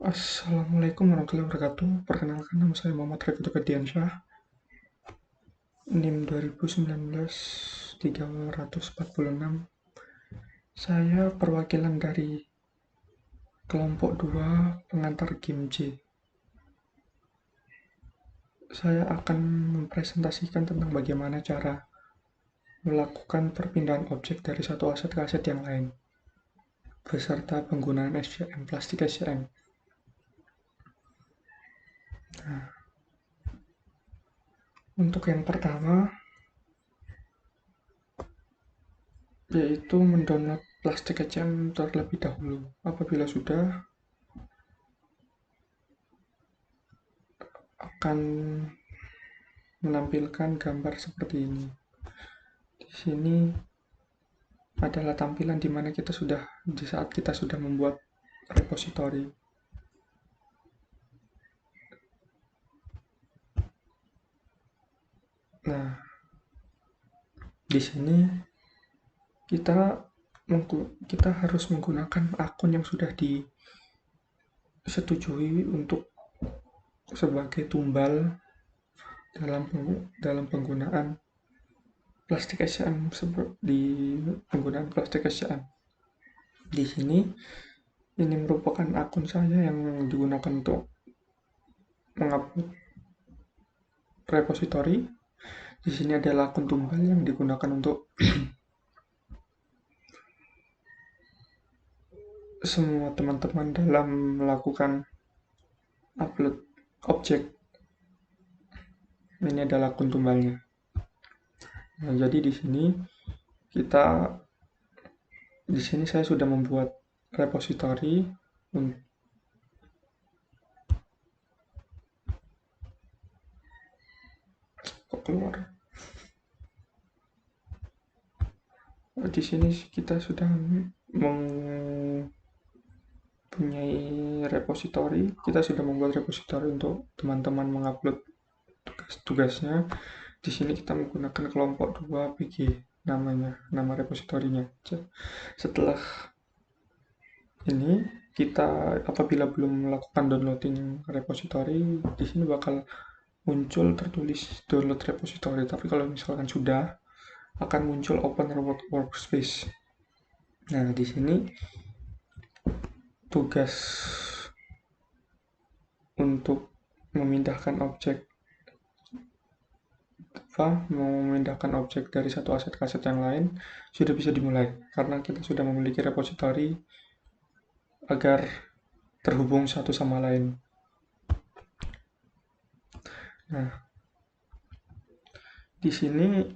Assalamualaikum warahmatullahi wabarakatuh. Perkenalkan, nama saya Muhammad Rifat Ferdiansyah, NIM 2019-346. Saya perwakilan dari kelompok 2 pengantar game J. Saya akan mempresentasikan tentang bagaimana cara melakukan perpindahan objek dari satu aset ke aset yang lain, beserta penggunaan SCM, plastik SCM. Nah, untuk yang pertama, yaitu mendownload plastik SCM terlebih dahulu. Apabila sudah, akan menampilkan gambar seperti ini. Di sini adalah tampilan di mana kita sudah di saat kita sudah membuat repository. Nah, di sini kita harus menggunakan akun yang sudah disetujui untuk sebagai tumbal dalam penggunaan plastik SCM di penggunaan plastik SCM. Di sini ini merupakan akun saya yang digunakan untuk mengupload repository. Di sini adalah akun tumbal yang digunakan untuk semua teman-teman dalam melakukan upload objek. Ini adalah akun tumbalnya. Nah, jadi di sini saya sudah membuat repository keluar. Di sini kita sudah mempunyai repository. Kita sudah membuat repository untuk teman-teman mengupload tugas-tugasnya. Di sini kita menggunakan kelompok 2 PG nama repositorinya. Setelah ini kita apabila belum melakukan downloading repository, di sini bakal muncul tertulis download repository. Tapi kalau misalkan sudah, akan muncul open workspace. Nah, di sini tugas untuk memindahkan objek dari satu aset ke aset yang lain sudah bisa dimulai karena kita sudah memiliki repository agar terhubung satu sama lain. Nah, di sini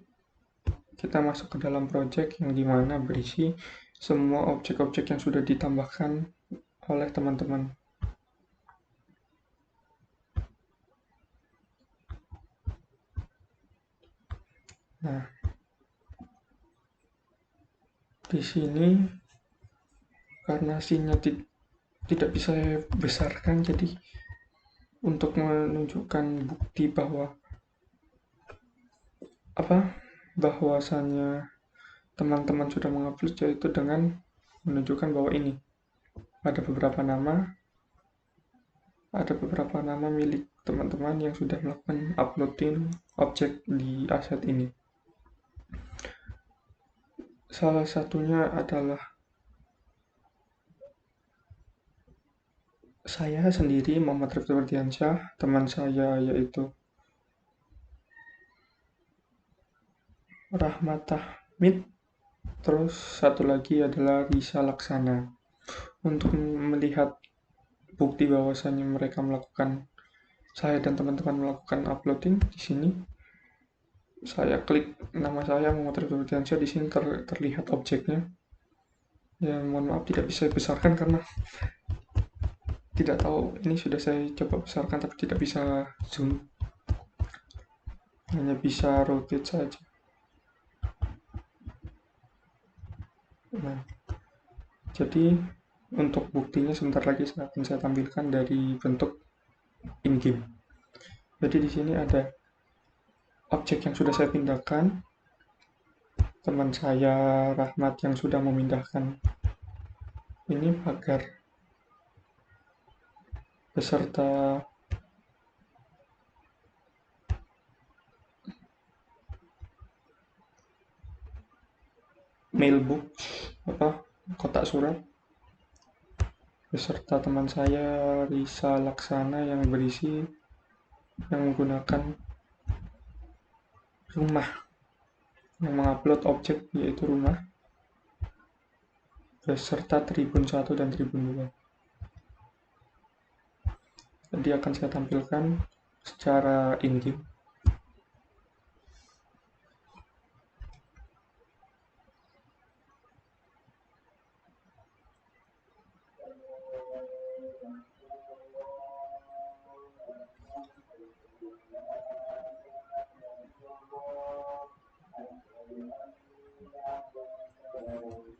kita masuk ke dalam project yang dimana berisi semua objek-objek yang sudah ditambahkan oleh teman-teman. Nah, di sini karena scene-nya tidak bisa saya besarkan, jadi untuk menunjukkan bukti bahwasannya teman-teman sudah mengupload, yaitu dengan menunjukkan bahwa ini ada beberapa nama milik teman-teman yang sudah melakukan uploading objek di aset ini. Salah satunya adalah saya sendiri, Muhammad Rifat Ferdiansyah, teman saya yaitu Rahmatah Mid, terus satu lagi adalah Risa Laksana. Untuk melihat bukti bahwasannya saya dan teman-teman melakukan uploading, di sini saya klik nama saya Muhammad Rifat Ferdiansyah. Di sini terlihat objeknya. Ya, mohon maaf tidak bisa dibesarkan karena tidak tahu, ini sudah saya coba besarkan tapi tidak bisa zoom, hanya bisa rotate saja. Nah, jadi untuk buktinya sebentar lagi akan saya tampilkan dari bentuk in-game. Jadi di sini ada objek yang sudah saya pindahkan, teman saya Rahmat yang sudah memindahkan ini pagar beserta mailbox, kotak surat, beserta teman saya Risa Laksana yang berisi yang menggunakan rumah, yang mengupload objek yaitu rumah, beserta Tribun 1 dan Tribun 2. Jadi akan saya tampilkan secara in-game.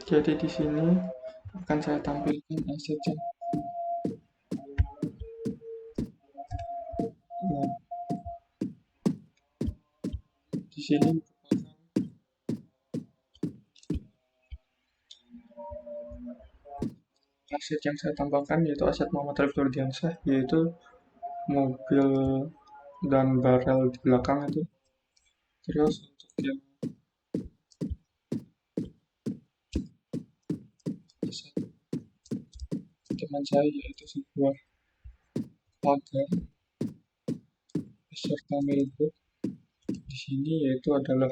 Jadi di sini akan saya tampilkan asetnya. Nah, di sini aset yang saya tambahkan yaitu aset Muhammad Arif Nurdiansyah, yaitu mobil dan barel di belakang itu. Terus untuk yang teman saya yaitu sebuah pagar beserta mailbox. Di sini yaitu adalah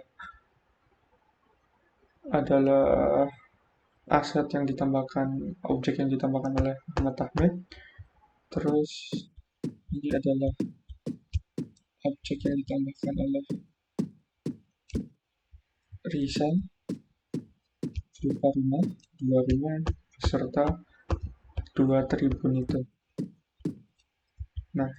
aset yang ditambahkan, objek yang ditambahkan oleh Ahmad Ahmed. Terus ini adalah objek yang ditambahkan oleh Risa berupa rumah, dua rumah beserta dua tribun itu. Nah,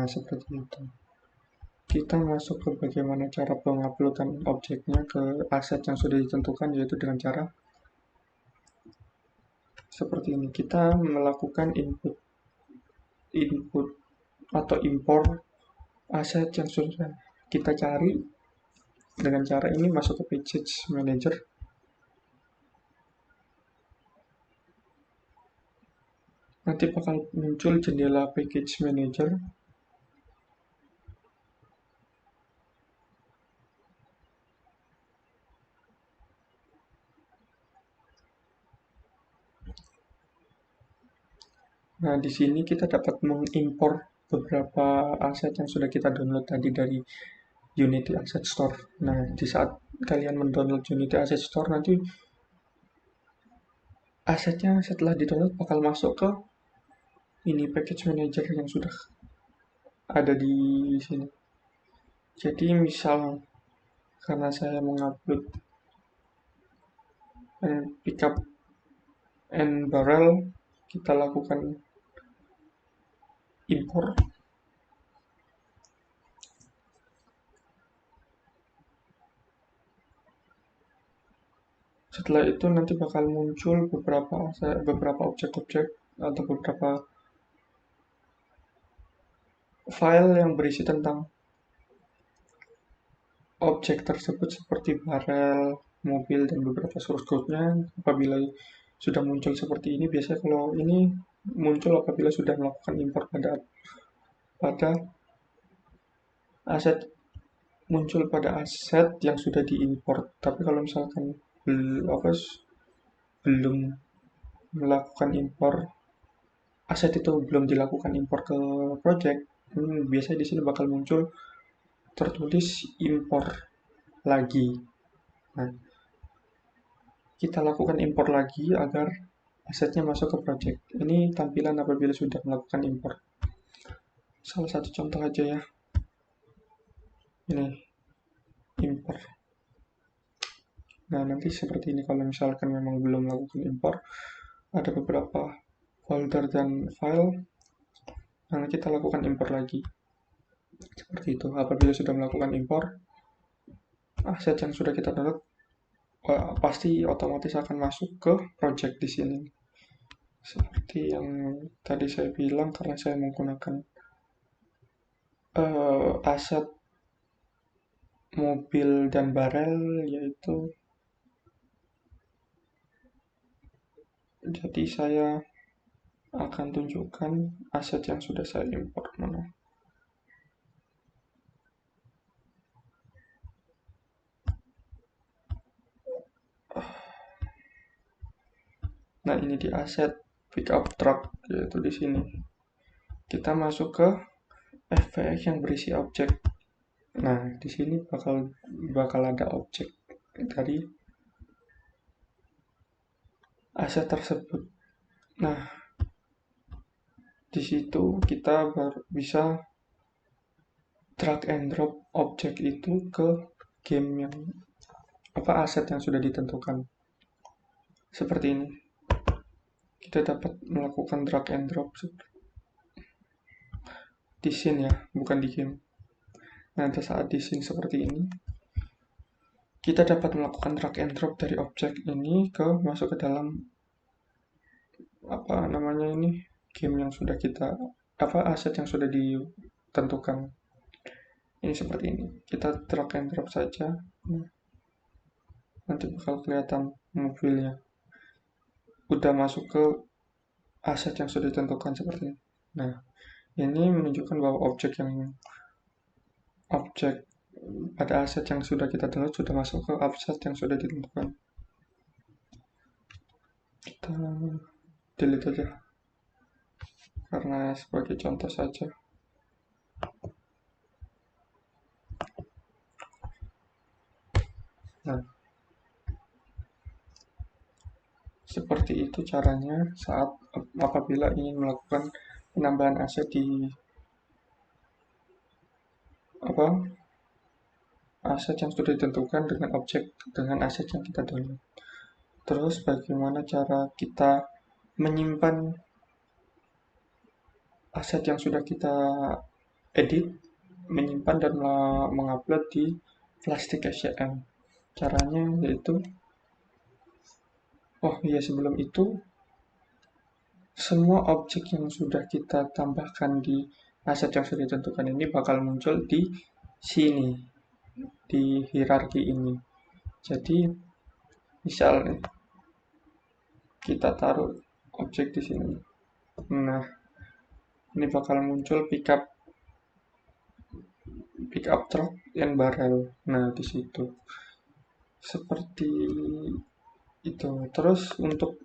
seperti itu. Kita masuk ke bagaimana cara penguploadan objeknya ke aset yang sudah ditentukan, yaitu dengan cara seperti ini. Kita melakukan input atau impor aset yang sudah kita cari. Dengan cara ini masuk ke package manager. Nanti bakal muncul jendela package manager. Nah, di sini kita dapat mengimpor beberapa aset yang sudah kita download tadi dari Unity Asset Store. Nah, di saat kalian mendownload Unity Asset Store, nanti asetnya setelah di-download bakal masuk ke ini package manager yang sudah ada di sini. Jadi misal karena saya mengupload pickup and barrel, kita lakukan impor. Setelah itu nanti bakal muncul beberapa objek-objek atau beberapa file yang berisi tentang objek tersebut seperti barel, mobil, dan beberapa source code-nya. Apabila sudah muncul seperti ini, biasanya kalau ini muncul apabila sudah melakukan import pada aset, muncul pada aset yang sudah diimport. Tapi kalau misalkan belum melakukan impor, aset itu belum dilakukan impor ke project, biasanya di sini bakal muncul tertulis impor lagi. Nah, kita lakukan impor lagi agar asetnya masuk ke project. Ini tampilan apabila sudah melakukan impor. Salah satu contoh aja ya. Ini impor. Nah, nanti seperti ini kalau misalkan memang belum melakukan impor, ada beberapa folder dan file. Nah, kita lakukan impor lagi. Seperti itu. Apabila sudah melakukan impor, aset yang sudah kita download pasti otomatis akan masuk ke project di sini. Seperti yang tadi saya bilang, karena saya menggunakan aset mobil dan barel, yaitu jadi saya akan tunjukkan aset yang sudah saya import mana. Nah, ini di aset pickup truck, yaitu di sini. Kita masuk ke FVX yang berisi objek. Nah, di sini bakal ada objek dari aset tersebut. Nah, di situ kita baru bisa drag and drop objek itu ke game yang aset yang sudah ditentukan. Seperti ini. Kita dapat melakukan drag and drop di scene ya, bukan di game. Nah, saat di scene seperti ini, kita dapat melakukan drag and drop dari objek ini masuk ke dalam game yang sudah kita aset yang sudah ditentukan. Ini seperti ini. Kita drag and drop saja. Nanti bakal kelihatan mobilnya. Udah masuk ke aset yang sudah ditentukan seperti ini. Nah, ini menunjukkan bahwa objek pada aset yang sudah kita download sudah masuk ke aset yang sudah ditentukan. Kita delete aja karena sebagai contoh saja. Nah, seperti itu caranya saat apabila ingin melakukan penambahan aset di aset yang sudah ditentukan dengan aset yang kita download. Terus bagaimana cara kita menyimpan aset yang sudah kita edit, menyimpan dan mengupload di Plastic SCM. Caranya yaitu, sebelum itu semua objek yang sudah kita tambahkan di aset yang sudah ditentukan ini bakal muncul di sini, di hierarki ini. Jadi misal kita taruh objek di sini. Nah, ini bakal muncul pickup truck and barrel. Nah, di situ seperti itu. Terus untuk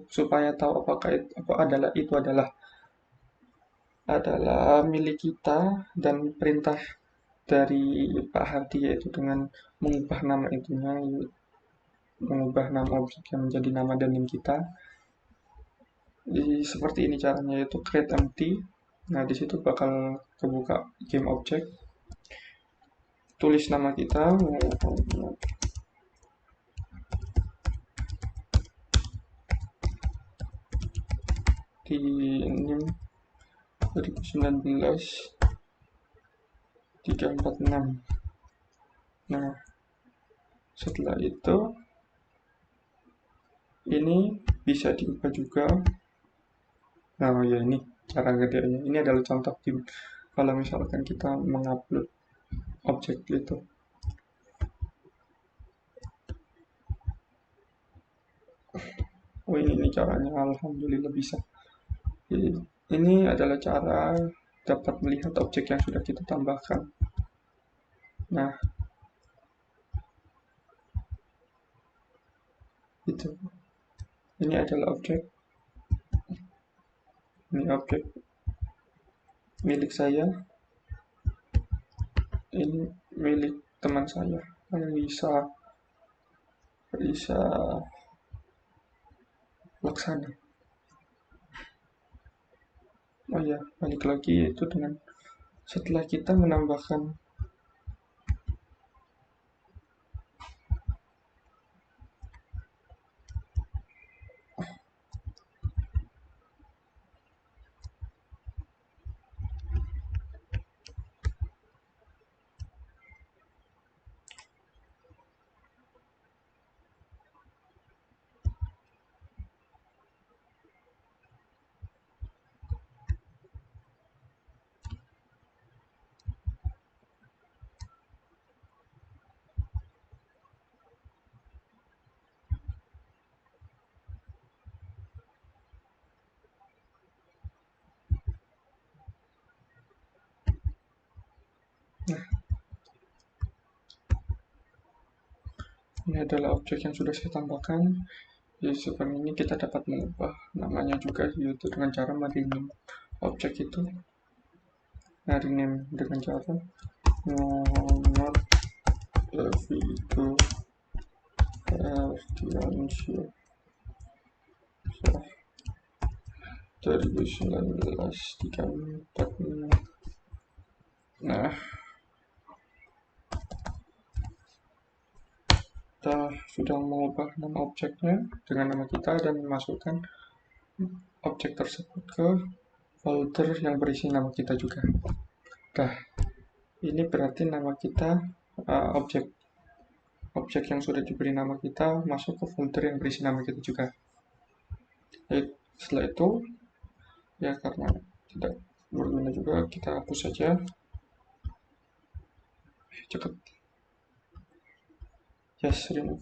supaya tahu apakah itu adalah milik kita dan perintah dari Pak Hardi, yaitu dengan mengubah nama mengubah nama objek yang menjadi nama domain kita. Seperti ini caranya, yaitu create empty. Nah, di situ bakal kebuka game object. Tulis nama kita, di NIM 2019 346. Nah, setelah itu ini bisa diubah juga. Nah, ya ini cara ngedirnya. Ini adalah contoh game kalau misalkan kita mengupload objek itu. Ini caranya, alhamdulillah bisa. Jadi, ini adalah cara dapat melihat objek yang sudah kita tambahkan. Nah, itu. Ini adalah objek. Ini objek milik saya. Ini milik teman saya. Bisa laksana. Balik lagi itu dengan setelah kita menambahkan Nah, ini adalah objek yang sudah saya tambahkan. Di seperti ini kita dapat mengubah namanya juga, yaitu dengan cara rename objek itu. Nah, rename dengan cara not video Ardiansyah 2019-34. Nah, kita sudah mengubah nama objeknya dengan nama kita dan memasukkan objek tersebut ke folder yang berisi nama kita juga. Nah, ini berarti nama kita, objek yang sudah diberi nama kita masuk ke folder yang berisi nama kita juga. Setelah itu, ya karena tidak berguna juga, kita hapus saja. Cukup. Yes, remove.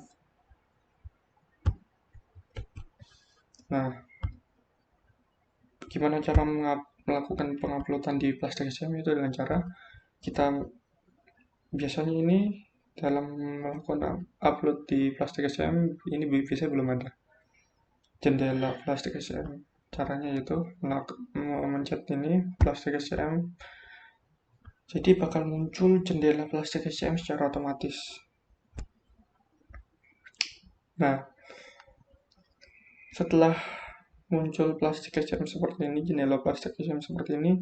Nah, gimana cara melakukan penguploadan di Plastik.sm? Itu dengan cara kita biasanya ini dalam melakukan upload di Plastik.sm ini biasanya belum ada jendela Plastik.sm. Caranya yaitu mencet ini Plastik.sm, jadi bakal muncul jendela Plastik.sm secara otomatis. Nah, setelah muncul Plastik.sm seperti ini, jendela Plastik.sm seperti ini,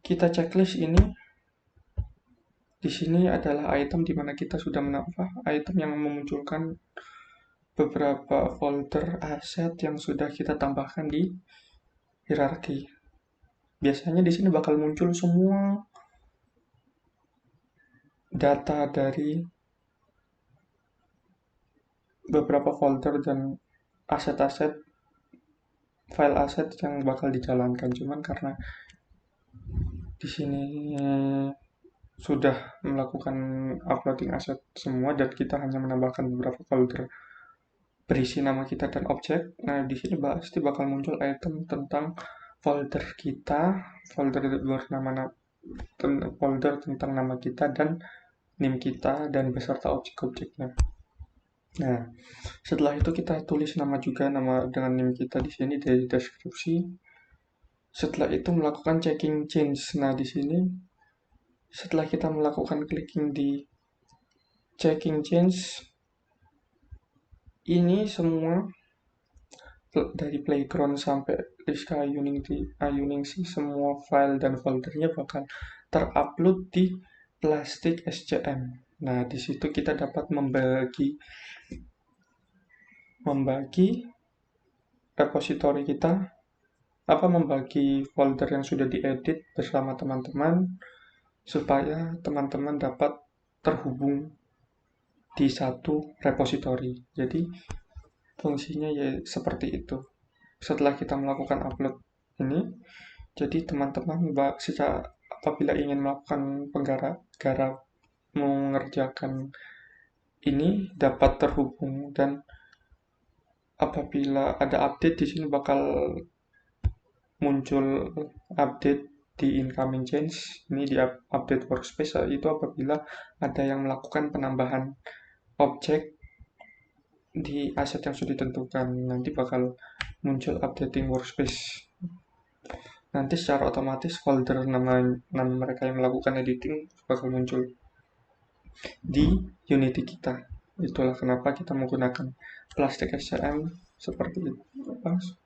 kita checklist ini. Di sini adalah item di mana kita sudah menambah item yang memunculkan beberapa folder aset yang sudah kita tambahkan di hierarki. Biasanya di sini bakal muncul semua data dari beberapa folder dan aset-aset, file aset yang bakal dijalankan. Cuman karena di sini sudah melakukan uploading aset semua dan kita hanya menambahkan beberapa folder berisi nama kita dan objek. Nah, di sini pasti bakal muncul item tentang folder kita, folder tentang nama kita dan NIM kita dan beserta objek-objeknya. Nah, setelah itu kita tulis nama juga, nama dengan NIM kita di sini di deskripsi. Setelah itu melakukan checking change. Nah, di sini setelah kita melakukan clicking di checking change, ini semua dari playground sampai Rizka Ayuningsih, semua file dan foldernya bakal terupload di Plastik.sm. Nah, di situ kita dapat membagi repository kita, membagi folder yang sudah diedit bersama teman-teman supaya teman-teman dapat terhubung di satu repository. Jadi fungsinya ya seperti itu. Setelah kita melakukan upload ini, jadi teman-teman apabila ingin melakukan penggarap mengerjakan ini dapat terhubung, dan apabila ada update di sini bakal muncul update di incoming change. Ini di update workspace itu apabila ada yang melakukan penambahan objek di aset yang sudah ditentukan, nanti bakal muncul updating workspace. Nanti secara otomatis folder nama mereka yang melakukan editing bakal muncul di Unity kita. Itulah kenapa kita menggunakan Plastik.sm seperti itu,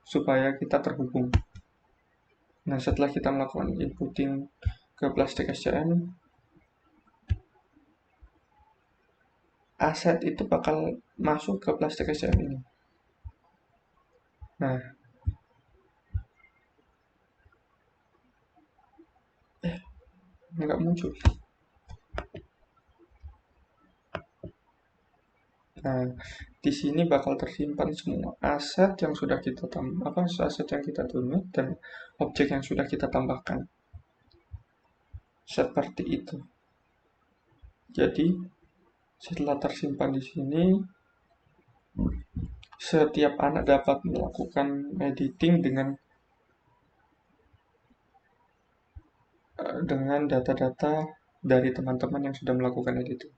supaya kita terhubung. Nah, setelah kita melakukan inputting ke Plastik.sm, aset itu bakal masuk ke Plastik.sm ini. Nah, nggak muncul. Nah, di sini bakal tersimpan semua aset yang sudah kita aset yang kita download dan objek yang sudah kita tambahkan. Seperti itu. Jadi, setelah tersimpan di sini, setiap anak dapat melakukan editing dengan data-data dari teman-teman yang sudah melakukan itu.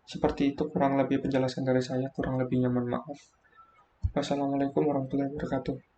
Seperti itu kurang lebih penjelasan dari saya, kurang lebihnya mohon maaf. Wassalamualaikum warahmatullahi wabarakatuh.